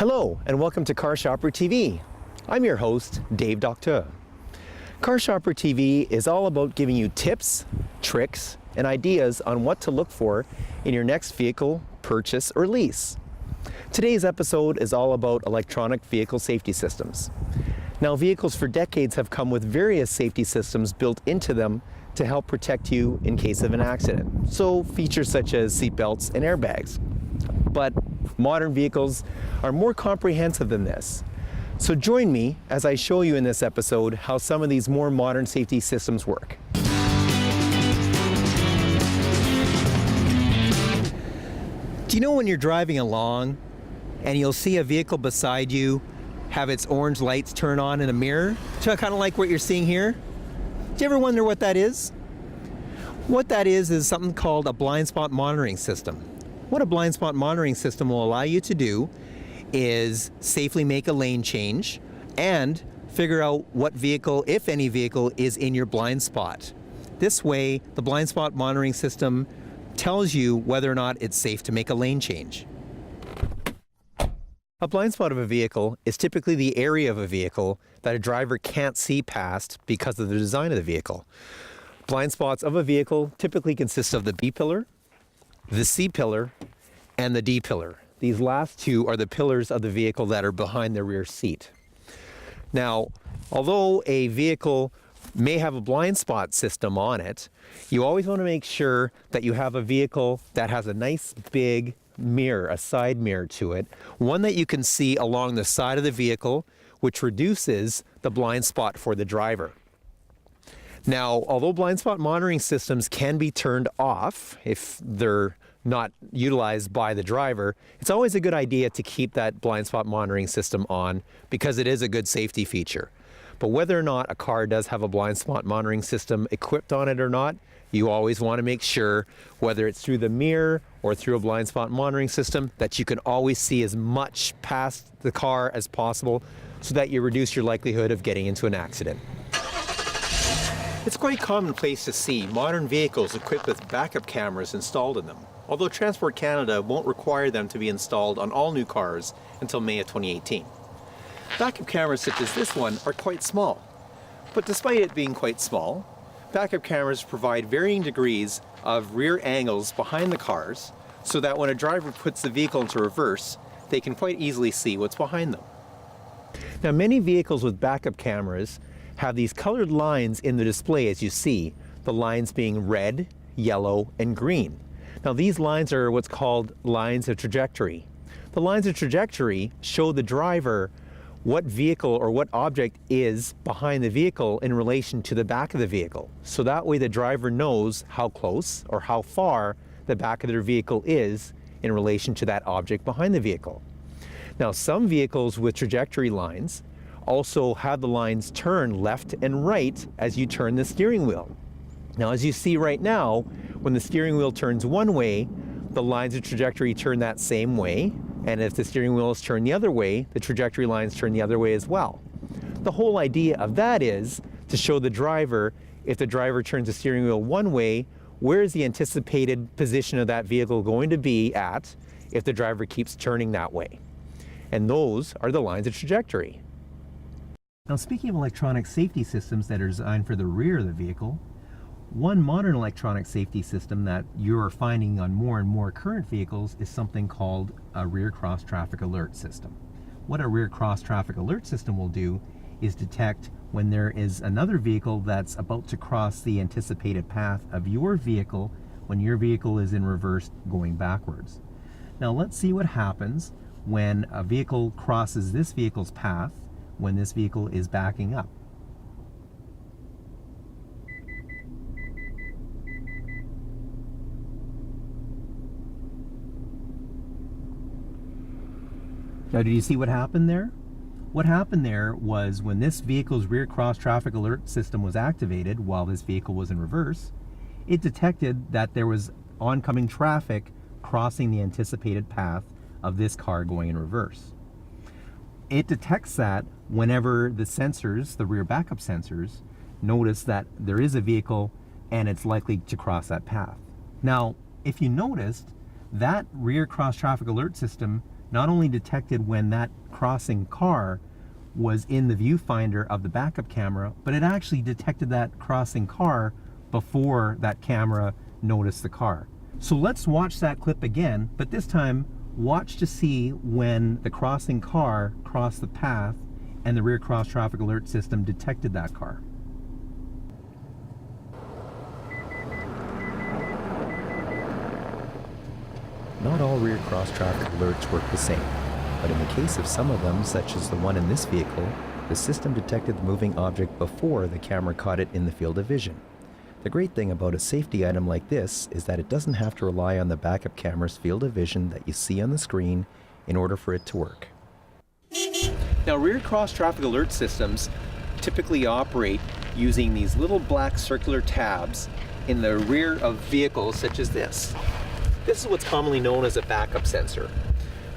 Hello and welcome to Car Shopper TV. I'm your host, Dave Docteur. Car Shopper TV is all about giving you tips, tricks, and ideas on what to look for in your next vehicle purchase or lease. Today's episode is all about electronic vehicle safety systems. Now, vehicles for decades have come with various safety systems built into them to help protect you in case of an accident. So features such as seat belts and airbags. But modern vehicles are more comprehensive than this. So join me as I show you in this episode how some of these more modern safety systems work. Do you know when you're driving along and you'll see a vehicle beside you have its orange lights turn on in a mirror? So kind of like what you're seeing here? Do you ever wonder what that is? What that is something called a blind spot monitoring system. What a blind spot monitoring system will allow you to do is safely make a lane change and figure out what vehicle, if any vehicle, is in your blind spot. This way, the blind spot monitoring system tells you whether or not it's safe to make a lane change. A blind spot of a vehicle is typically the area of a vehicle that a driver can't see past because of the design of the vehicle. Blind spots of a vehicle typically consist of the B pillar, the C pillar, and the D pillar. These last two are the pillars of the vehicle that are behind the rear seat. Now, although a vehicle may have a blind spot system on it, you always want to make sure that you have a vehicle that has a nice big mirror, a side mirror to it, one that you can see along the side of the vehicle, which reduces the blind spot for the driver. Now, although blind spot monitoring systems can be turned off if they're not utilized by the driver, it's always a good idea to keep that blind spot monitoring system on because it is a good safety feature. But whether or not a car does have a blind spot monitoring system equipped on it or not, you always want to make sure, whether it's through the mirror or through a blind spot monitoring system, that you can always see as much past the car as possible so that you reduce your likelihood of getting into an accident. It's quite commonplace to see modern vehicles equipped with backup cameras installed in them, although Transport Canada won't require them to be installed on all new cars until May of 2018. Backup cameras such as this one are quite small, but despite it being quite small, backup cameras provide varying degrees of rear angles behind the cars so that when a driver puts the vehicle into reverse, they can quite easily see what's behind them. Now, many vehicles with backup cameras have these colored lines in the display, as you see, the lines being red, yellow, and green. Now, these lines are what's called lines of trajectory. The lines of trajectory show the driver what vehicle or what object is behind the vehicle in relation to the back of the vehicle. So that way the driver knows how close or how far the back of their vehicle is in relation to that object behind the vehicle. Now, some vehicles with trajectory lines also have the lines turn left and right as you turn the steering wheel. Now, as you see right now, when the steering wheel turns one way, the lines of trajectory turn that same way, and if the steering wheel is turned the other way, the trajectory lines turn the other way as well. The whole idea of that is to show the driver, if the driver turns the steering wheel one way, where is the anticipated position of that vehicle going to be at if the driver keeps turning that way? And those are the lines of trajectory. Now, speaking of electronic safety systems that are designed for the rear of the vehicle, one modern electronic safety system that you're finding on more and more current vehicles is something called a rear cross traffic alert system. What a rear cross traffic alert system will do is detect when there is another vehicle that's about to cross the anticipated path of your vehicle when your vehicle is in reverse going backwards. Now, let's see what happens when a vehicle crosses this vehicle's path when this vehicle is backing up. Now, did you see what happened there? What happened there was when this vehicle's rear cross traffic alert system was activated while this vehicle was in reverse, it detected that there was oncoming traffic crossing the anticipated path of this car going in reverse. It detects that whenever the sensors, the rear backup sensors, notice that there is a vehicle and it's likely to cross that path. Now, if you noticed, that rear cross traffic alert system not only detected when that crossing car was in the viewfinder of the backup camera, but it actually detected that crossing car before that camera noticed the car. So let's watch that clip again, but this time watch to see when the crossing car crossed the path and the rear cross traffic alert system detected that car. Not all rear cross traffic alerts work the same, but in the case of some of them, such as the one in this vehicle, the system detected the moving object before the camera caught it in the field of vision. The great thing about a safety item like this is that it doesn't have to rely on the backup camera's field of vision that you see on the screen in order for it to work. Now, rear cross traffic alert systems typically operate using these little black circular tabs in the rear of vehicles such as this. This is what's commonly known as a backup sensor.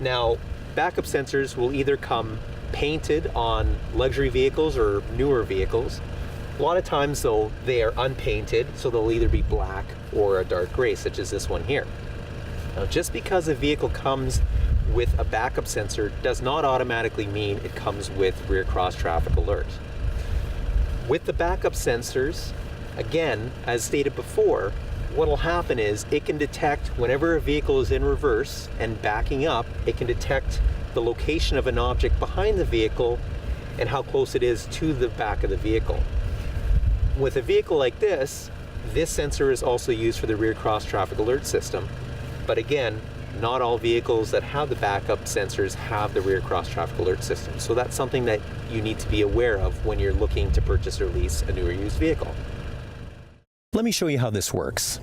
Now, backup sensors will either come painted on luxury vehicles or newer vehicles. A lot of times though, they are unpainted, so they'll either be black or a dark gray, such as this one here. Now, just because a vehicle comes with a backup sensor does not automatically mean it comes with rear cross traffic alert. With the backup sensors, again, as stated before, what will happen is it can detect whenever a vehicle is in reverse and backing up, it can detect the location of an object behind the vehicle and how close it is to the back of the vehicle. With a vehicle like this sensor is also used for the rear cross traffic alert system. But again, not all vehicles that have the backup sensors have the rear cross traffic alert system. So that's something that you need to be aware of when you're looking to purchase or lease a new or used vehicle. Let me show you how this works.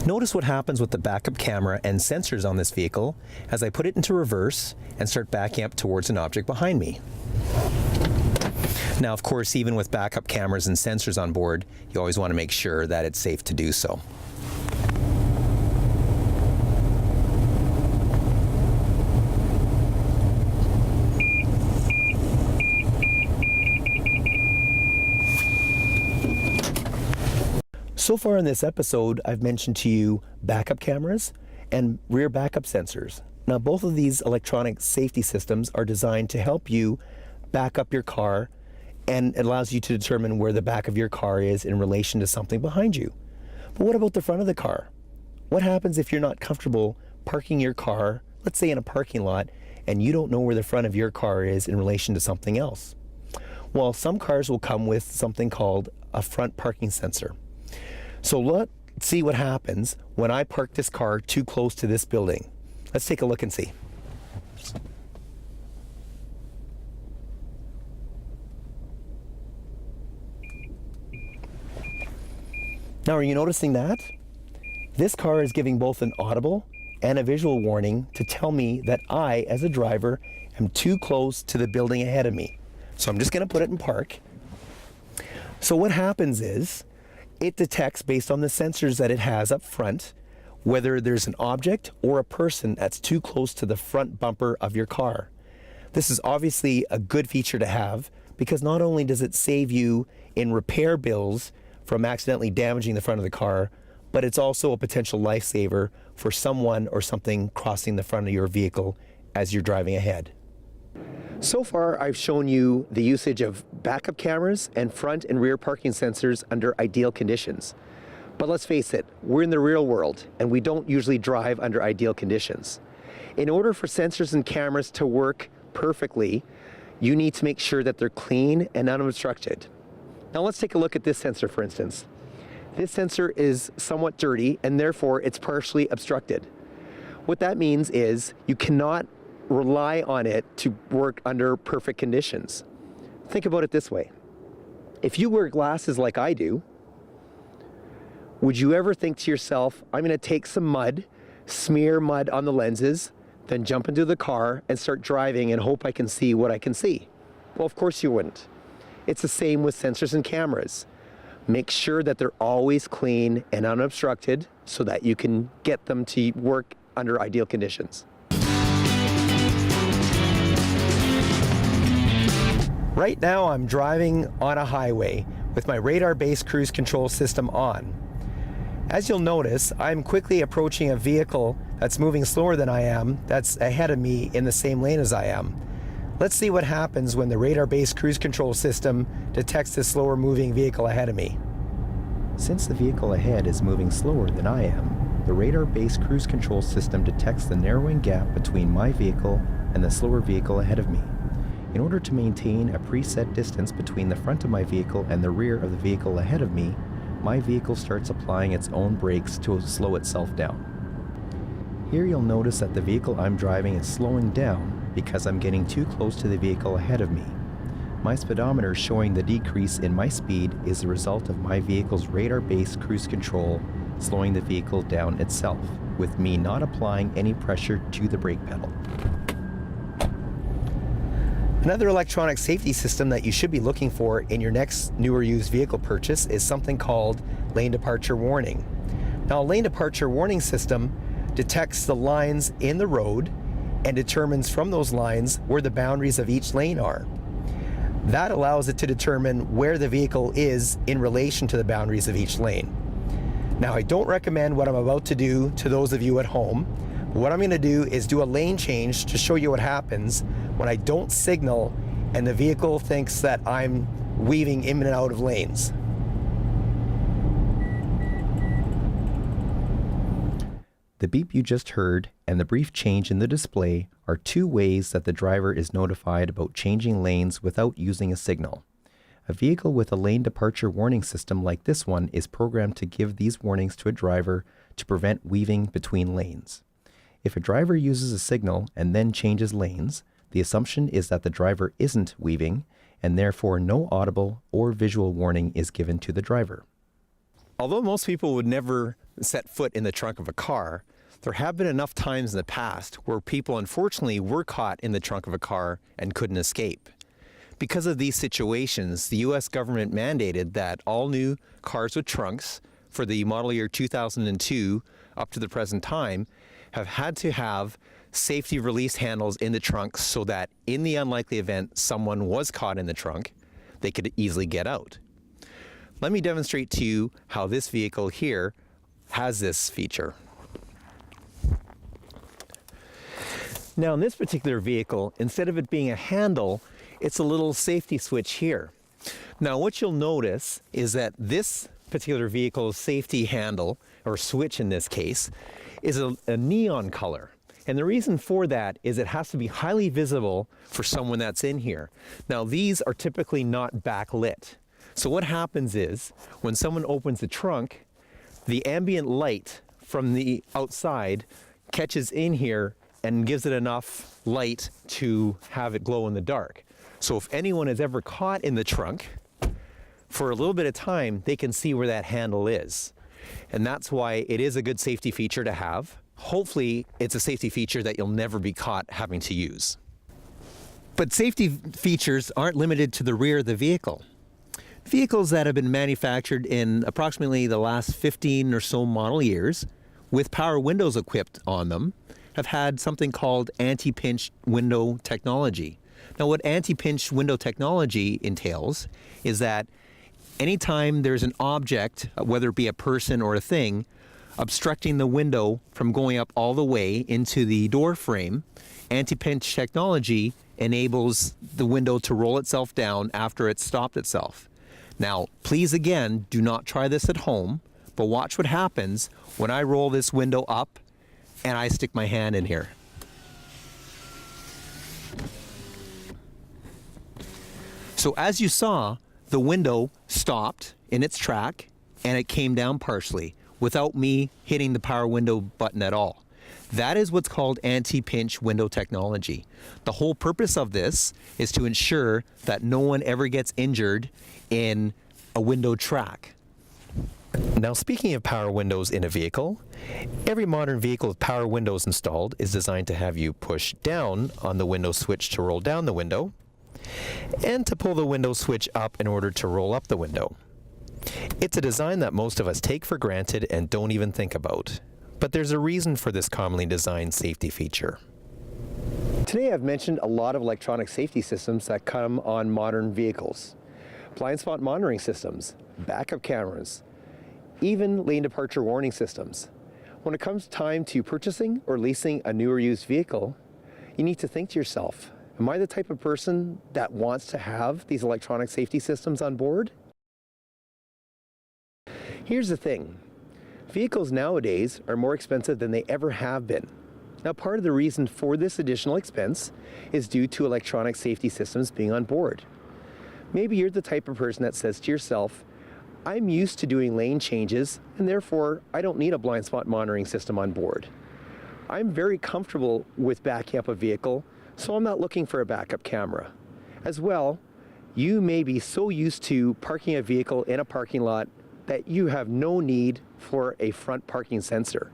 Notice what happens with the backup camera and sensors on this vehicle as I put it into reverse and start backing up towards an object behind me. Now, of course, even with backup cameras and sensors on board, you always want to make sure that it's safe to do so. So far in this episode, I've mentioned to you backup cameras and rear backup sensors. Now, both of these electronic safety systems are designed to help you back up your car, and it allows you to determine where the back of your car is in relation to something behind you. But what about the front of the car? What happens if you're not comfortable parking your car, let's say in a parking lot, and you don't know where the front of your car is in relation to something else? Well, some cars will come with something called a front parking sensor. So let's see what happens when I park this car too close to this building. Let's take a look and see. Now, are you noticing that? This car is giving both an audible and a visual warning to tell me that I, as a driver, am too close to the building ahead of me. So I'm just going to put it in park. So what happens is, it detects, based on the sensors that it has up front, whether there's an object or a person that's too close to the front bumper of your car. This is obviously a good feature to have, because not only does it save you in repair bills from accidentally damaging the front of the car, but it's also a potential lifesaver for someone or something crossing the front of your vehicle as you're driving ahead. So far, I've shown you the usage of backup cameras and front and rear parking sensors under ideal conditions. But let's face it, we're in the real world and we don't usually drive under ideal conditions. In order for sensors and cameras to work perfectly, you need to make sure that they're clean and unobstructed. Now let's take a look at this sensor, for instance. This sensor is somewhat dirty and therefore it's partially obstructed. What that means is you cannot rely on it to work under perfect conditions. Think about it this way. If you wear glasses like I do, would you ever think to yourself, I'm going to take some mud, smear mud on the lenses, then jump into the car and start driving and hope I can see what I can see? Well, of course you wouldn't. It's the same with sensors and cameras. Make sure that they're always clean and unobstructed so that you can get them to work under ideal conditions. Right now I'm driving on a highway with my radar-based cruise control system on. As you'll notice, I'm quickly approaching a vehicle that's moving slower than I am, that's ahead of me in the same lane as I am. Let's see what happens when the radar-based cruise control system detects this slower moving vehicle ahead of me. Since the vehicle ahead is moving slower than I am, the radar-based cruise control system detects the narrowing gap between my vehicle and the slower vehicle ahead of me. In order to maintain a preset distance between the front of my vehicle and the rear of the vehicle ahead of me, my vehicle starts applying its own brakes to slow itself down. Here you'll notice that the vehicle I'm driving is slowing down because I'm getting too close to the vehicle ahead of me. My speedometer showing the decrease in my speed is the result of my vehicle's radar-based cruise control slowing the vehicle down itself, with me not applying any pressure to the brake pedal. Another electronic safety system that you should be looking for in your next new or used vehicle purchase is something called lane departure warning. Now, a lane departure warning system detects the lines in the road and determines from those lines where the boundaries of each lane are. That allows it to determine where the vehicle is in relation to the boundaries of each lane. Now, I don't recommend what I'm about to do to those of you at home. What I'm going to do is do a lane change to show you what happens when I don't signal and the vehicle thinks that I'm weaving in and out of lanes. The beep you just heard and the brief change in the display are two ways that the driver is notified about changing lanes without using a signal. A vehicle with a lane departure warning system like this one is programmed to give these warnings to a driver to prevent weaving between lanes. If a driver uses a signal and then changes lanes, the assumption is that the driver isn't weaving, and therefore no audible or visual warning is given to the driver. Although most people would never set foot in the trunk of a car, there have been enough times in the past where people unfortunately were caught in the trunk of a car and couldn't escape. Because of these situations, the US government mandated that all new cars with trunks for the model year 2002 up to the present time have had to have safety release handles in the trunk so that in the unlikely event someone was caught in the trunk, they could easily get out. Let me demonstrate to you how this vehicle here has this feature. Now in this particular vehicle, instead of it being a handle, it's a little safety switch here. Now what you'll notice is that this particular vehicle's safety handle, or switch in this case, is a neon color. And the reason for that is it has to be highly visible for someone that's in here. Now these are typically not backlit. So what happens is when someone opens the trunk, the ambient light from the outside catches in here and gives it enough light to have it glow in the dark. So if anyone is ever caught in the trunk, for a little bit of time, they can see where that handle is. And that's why it is a good safety feature to have. Hopefully, it's a safety feature that you'll never be caught having to use. But safety features aren't limited to the rear of the vehicle. Vehicles that have been manufactured in approximately the last 15 or so model years, with power windows equipped on them, have had something called anti-pinch window technology. Now, what anti-pinch window technology entails is that anytime there's an object, whether it be a person or a thing, obstructing the window from going up all the way into the door frame, anti-pinch technology enables the window to roll itself down after it's stopped itself. Now, please again, do not try this at home, but watch what happens when I roll this window up and I stick my hand in here. So as you saw, the window stopped in its track and it came down partially without me hitting the power window button at all. That is what's called anti-pinch window technology. The whole purpose of this is to ensure that no one ever gets injured in a window track. Now, speaking of power windows in a vehicle, every modern vehicle with power windows installed is designed to have you push down on the window switch to roll down the window, and to pull the window switch up in order to roll up the window. It's a design that most of us take for granted and don't even think about, but there's a reason for this commonly designed safety feature. Today I've mentioned a lot of electronic safety systems that come on modern vehicles. Blind spot monitoring systems, backup cameras, even lane departure warning systems. When it comes time to purchasing or leasing a new or used vehicle, you need to think to yourself, am I the type of person that wants to have these electronic safety systems on board? Here's the thing, vehicles nowadays are more expensive than they ever have been. Now, part of the reason for this additional expense is due to electronic safety systems being on board. Maybe you're the type of person that says to yourself, I'm used to doing lane changes and therefore I don't need a blind spot monitoring system on board. I'm very comfortable with backing up a vehicle, so I'm not looking for a backup camera. As well, you may be so used to parking a vehicle in a parking lot that you have no need for a front parking sensor.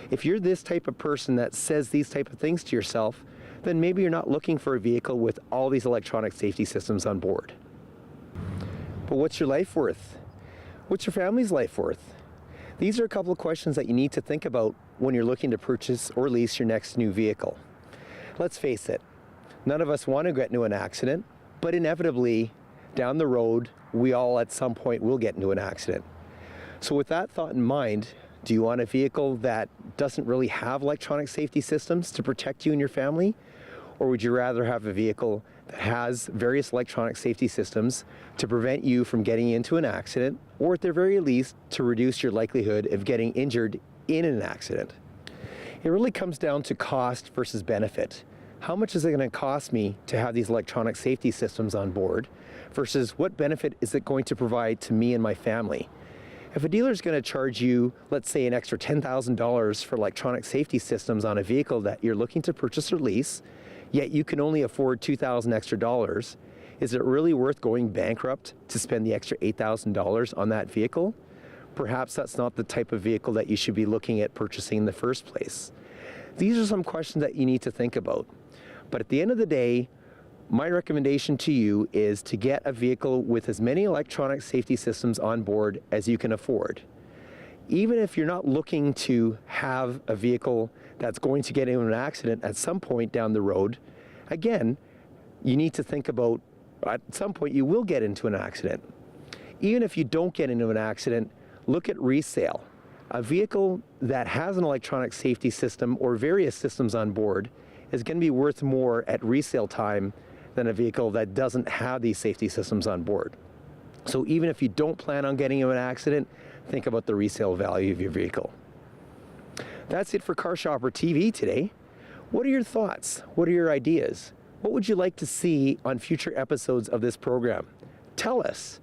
If you're this type of person that says these type of things to yourself, then maybe you're not looking for a vehicle with all these electronic safety systems on board. But what's your life worth? What's your family's life worth? These are a couple of questions that you need to think about when you're looking to purchase or lease your next new vehicle. Let's face it, none of us want to get into an accident, but inevitably, down the road, we all at some point will get into an accident. So with that thought in mind, do you want a vehicle that doesn't really have electronic safety systems to protect you and your family? Or would you rather have a vehicle that has various electronic safety systems to prevent you from getting into an accident, or at the very least, to reduce your likelihood of getting injured in an accident? It really comes down to cost versus benefit. How much is it going to cost me to have these electronic safety systems on board versus what benefit is it going to provide to me and my family? If a dealer is going to charge you, let's say, an extra $10,000 for electronic safety systems on a vehicle that you're looking to purchase or lease, yet you can only afford $2,000 extra dollars, is it really worth going bankrupt to spend the extra $8,000 on that vehicle? Perhaps that's not the type of vehicle that you should be looking at purchasing in the first place. These are some questions that you need to think about. But at the end of the day, my recommendation to you is to get a vehicle with as many electronic safety systems on board as you can afford. Even if you're not looking to have a vehicle that's going to get into an accident at some point down the road, again, you need to think about at some point you will get into an accident. Even if you don't get into an accident, look at resale. A vehicle that has an electronic safety system or various systems on board is going to be worth more at resale time than a vehicle that doesn't have these safety systems on board. So even if you don't plan on getting into an accident, think about the resale value of your vehicle. That's it for Car Shopper TV today. What are your thoughts? What are your ideas? What would you like to see on future episodes of this program? Tell us.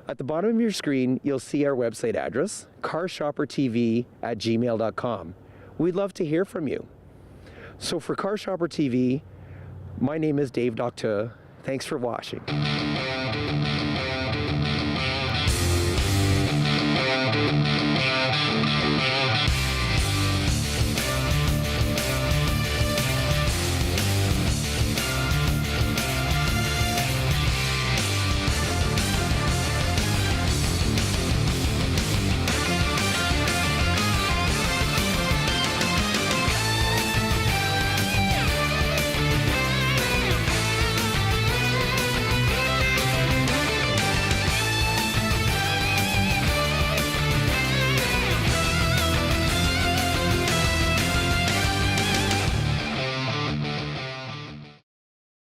At the bottom of your screen, you'll see our website address, carshoppertv@gmail.com. We'd love to hear from you. So for Car Shopper TV, my name is Dave Docteur. Thanks for watching.